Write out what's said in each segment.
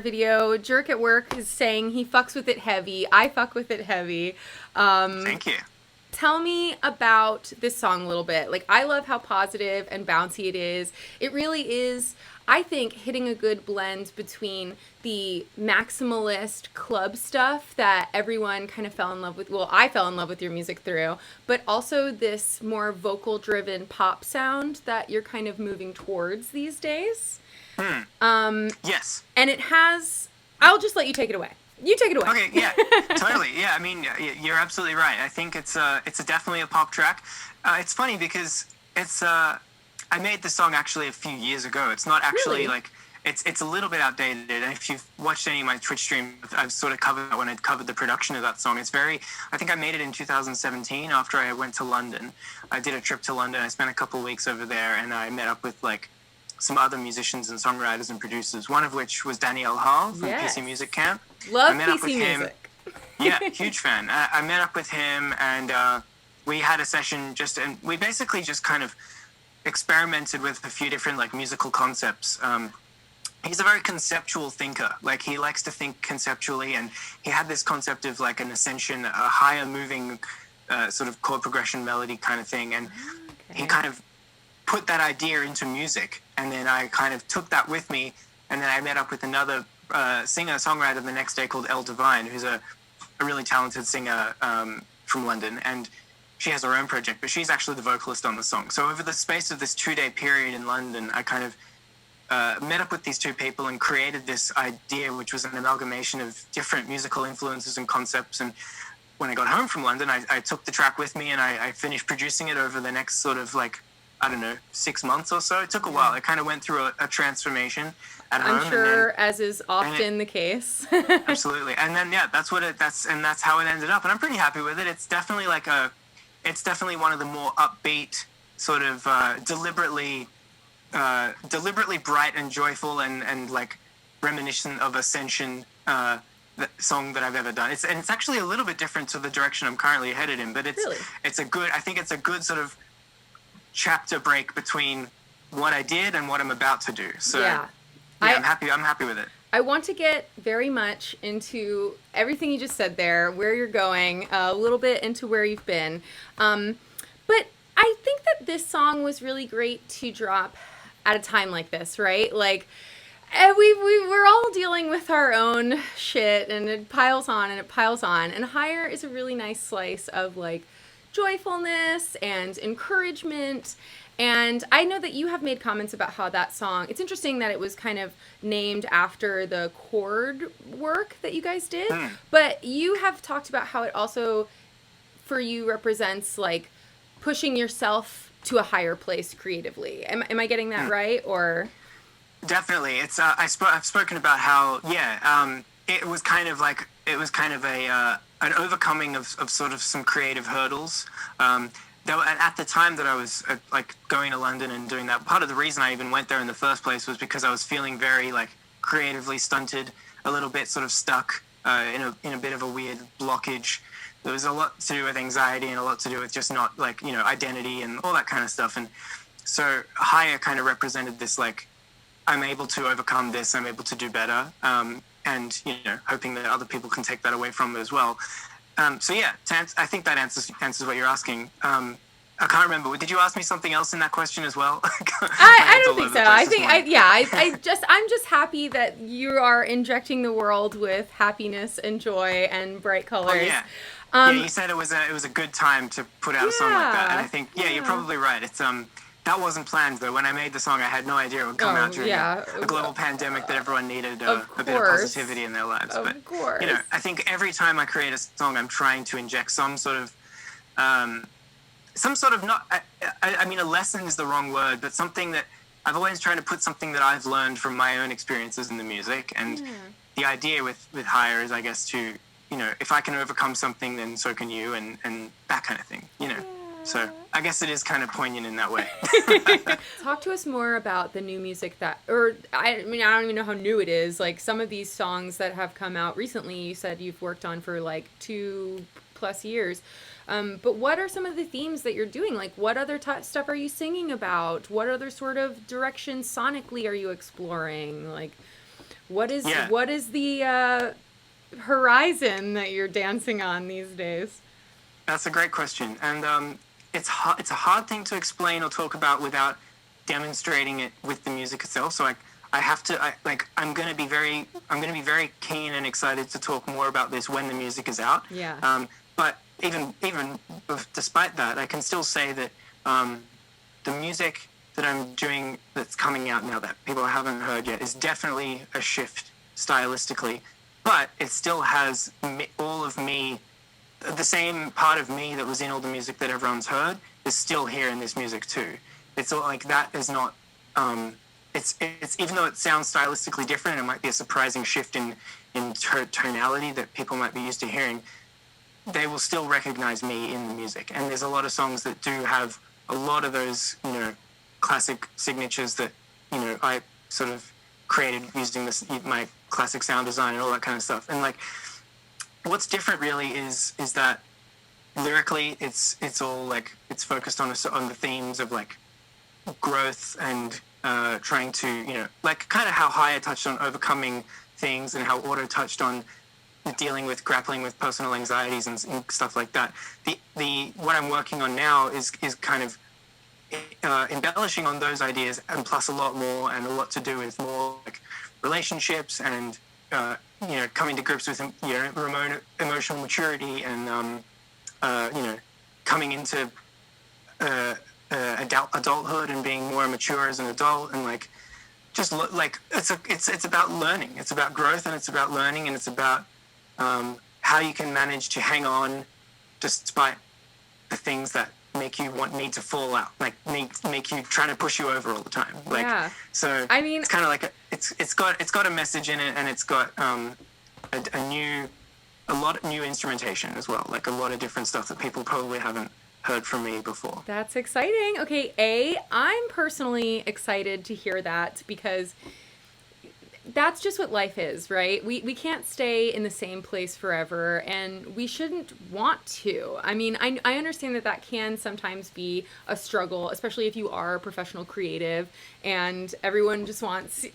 video. Jerk at Work is saying he fucks with it heavy. I fuck with it heavy. Thank you. Tell me about this song a little bit. Like, I love how positive and bouncy it is. It really is, I think, hitting a good blend between the maximalist club stuff that everyone kind of fell in love with. Well, I fell in love with your music through, but also this more vocal-driven pop sound that you're kind of moving towards these days. Yes. And it has... I'll just let you take it away. You take it away. Okay, yeah, totally. Yeah, I mean, you're absolutely right. I think it's definitely a pop track. It's funny because I made the song actually a few years ago. It's not actually Really? like it's a little bit outdated. And if you've watched any of my Twitch streams, I've sort of covered that when I covered the production of that song. I think I made it in 2017 after I went to London. I did a trip to London. I spent a couple of weeks over there, and I met up with like some other musicians and songwriters and producers. One of which was Harle from Yes. PC Music Camp. Love I met up PC with him. music. Yeah, huge fan. I met up with him, and we had a session and we basically just kind of experimented with a few different like musical concepts. He's a very conceptual thinker. Like, he likes to think conceptually, and he had this concept of like an ascension, a higher moving sort of chord progression melody kind of thing, and he kind of put that idea into music, and then I kind of took that with me, and then I met up with another singer-songwriter the next day called L Devine, who's a really talented singer from London, and she has her own project, but she's actually the vocalist on the song. So over the space of this 2-day period in London, I kind of met up with these two people and created this idea, which was an amalgamation of different musical influences and concepts. And when I got home from London, I took the track with me, and I finished producing it over the next sort of like, I don't know, 6 months or so. It took a while. It kind of went through a transformation at home. I'm sure, as is often the case. Absolutely. And then, yeah, that's how it ended up. And I'm pretty happy with it. It's definitely it's definitely one of the more upbeat, sort of deliberately bright and joyful and like reminiscent of Ascension song that I've ever done. It's actually a little bit different to the direction I'm currently headed in, but I think it's a good sort of chapter break between what I did and what I'm about to do. So yeah, I'm happy with it. I want to get very much into everything you just said there, where you're going, a little bit into where you've been. But I think that this song was really great to drop at a time like this, right? Like, we're all dealing with our own shit, and it piles on and it piles on. And Higher is a really nice slice of like joyfulness and encouragement. And I know that you have made comments about how that song, it's interesting that it was kind of named after the chord work that you guys did, but you have talked about how it also, for you, represents like pushing yourself to a higher place creatively. Am I getting that right? Or definitely, it's I've spoken about how it was kind of an overcoming of sort of some creative hurdles. At the time that I was like going to London and doing that, part of the reason I even went there in the first place was because I was feeling very like creatively stunted, a little bit sort of stuck in a bit of a weird blockage. There was a lot to do with anxiety and a lot to do with just not like, you know, identity and all that kind of stuff. And so Higher kind of represented this, like, I'm able to overcome this, I'm able to do better. And, you know, hoping that other people can take that away from it as well. So yeah, I think that answers what you're asking. I can't remember. Did you ask me something else in that question as well? I don't think so. I think I'm just happy that you are injecting the world with happiness and joy and bright colors. Oh, yeah. Yeah, you said it was a good time to put out a song like that, and I think you're probably right. It's that wasn't planned though. When I made the song, I had no idea it would come out during a global pandemic that everyone needed a bit of positivity in their lives. Of course. You know, I think every time I create a song, I'm trying to inject some sort of not. I mean, a lesson is the wrong word, but something that I've always tried to put something that I've learned from my own experiences in the music, and the idea with Higher is, I guess, to, you know, if I can overcome something, then so can you, and that kind of thing, you know. So I guess it is kind of poignant in that way. Talk to us more about the new music I mean, I don't even know how new it is. Like, some of these songs that have come out recently, you said you've worked on for like 2+ years. But what are some of the themes that you're doing? Like, what other stuff are you singing about? What other sort of directions sonically are you exploring? Like, Yeah. what is the horizon that you're dancing on these days? That's a great question, and it's a hard thing to explain or talk about without demonstrating it with the music itself. So I have to I'm gonna be very keen and excited to talk more about this when the music is out. Yeah. But even despite that, I can still say that the music that I'm doing that's coming out now that people haven't heard yet is definitely a shift stylistically, but it still has all of me. The same part of me that was in all the music that everyone's heard is still here in this music too. It's all like that is not. It's even though it sounds stylistically different, and it might be a surprising shift in tonality that people might be used to hearing. They will still recognize me in the music, and there's a lot of songs that do have a lot of those classic signatures that I sort of created using my classic sound design and all that kind of stuff. And like, what's different really is that lyrically it's all like it's focused on the themes of like growth and trying to like kind of how Higher touched on overcoming things and how Auto touched on grappling with personal anxieties and stuff like that. The what I'm working on now is kind of embellishing on those ideas, and plus a lot more, and a lot to do with more like relationships and coming to grips with emotional maturity and coming into adulthood and being more mature as an adult, and like just like it's about learning, it's about growth, and it's about learning, and it's about how you can manage to hang on despite the things that make you need to fall out, like make you trying to push you over all the time. Like, Yeah. So I mean, it's kind of like it's got a message in it, and it's got a lot of new instrumentation as well, like a lot of different stuff that people probably haven't heard from me before. that's exciting. Okay, I'm personally excited to hear that because that's just what life is, right? We can't stay in the same place forever, and we shouldn't want to. I mean, I understand that can sometimes be a struggle, especially if you are a professional creative and everyone just wants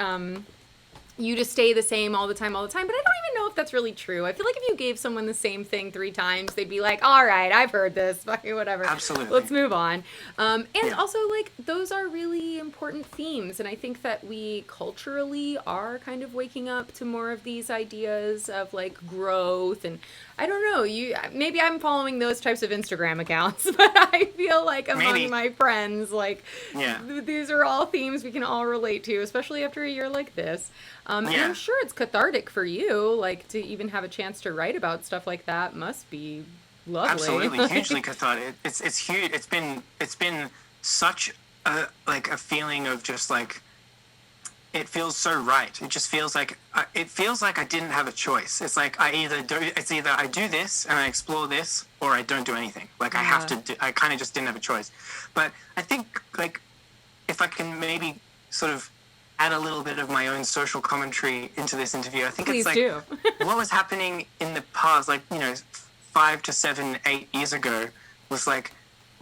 you to stay the same all the time. But I don't even know if that's really true. I feel like if you gave someone the same thing 3 times, they'd be like, all right, I've heard this, fucking whatever. Absolutely. Let's move on. And Yeah. also, like, those are really important themes. And I think that we culturally are kind of waking up to more of these ideas of, like, growth. And I don't know, maybe I'm following those types of Instagram accounts, but I feel like among my friends, like, these are all themes we can all relate to, especially after a year like this. And I'm sure it's cathartic for you, like, to even have a chance to write about stuff like that must be lovely. Absolutely, hugely cathartic. It's huge. It's been such a feeling of just like, it feels so right. It just feels like I didn't have a choice. It's like I either do this and I explore this, or I don't do anything. Like I have to I kind of just didn't have a choice. But I think like if I can maybe sort of add a little bit of my own social commentary into this interview, I think Please it's like do. what was happening in the past, like 5 to 7, 8 years ago, was like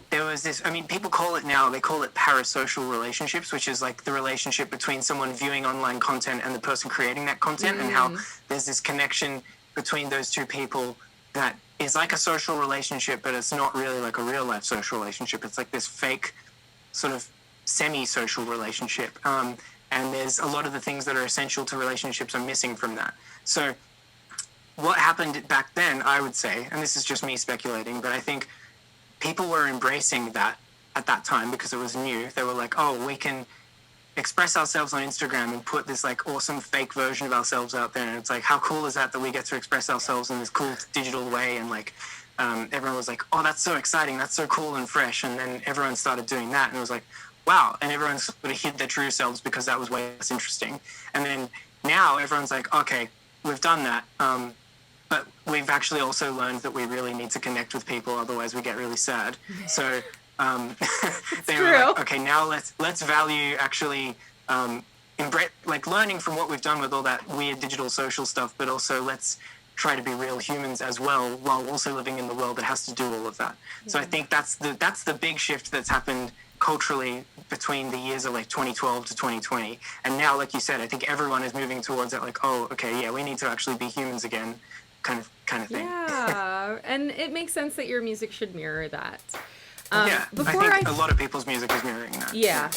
there was this. I mean, people call it parasocial relationships, which is like the relationship between someone viewing online content and the person creating that content, and how there's this connection between those two people that is like a social relationship, but it's not really like a real life social relationship. It's like this fake sort of semi-social relationship. And there's a lot of the things that are essential to relationships are missing from that. So what happened back then, I would say, and this is just me speculating, but I think people were embracing that at that time because it was new. They were like, oh, we can express ourselves on Instagram and put this like awesome fake version of ourselves out there. And it's like, how cool is that we get to express ourselves in this cool digital way? And like, everyone was like, oh, that's so exciting. That's so cool and fresh. And then everyone started doing that. And it was like, wow. And everyone sort of hid their true selves because that was way less interesting. And then now everyone's like, okay, we've done that. But we've actually also learned that we really need to connect with people. Otherwise we get really sad. So they were like, okay, now let's value actually learning from what we've done with all that weird digital social stuff, but also let's try to be real humans as well, while also living in the world that has to do all of that. So I think that's the big shift that's happened culturally between the years of like 2012 to 2020. And now, like you said, I think everyone is moving towards that, like, oh, okay, yeah, we need to actually be humans again, kind of thing. Yeah, and it makes sense that your music should mirror that. Yeah, Before I think a lot of people's music is mirroring that. Yeah.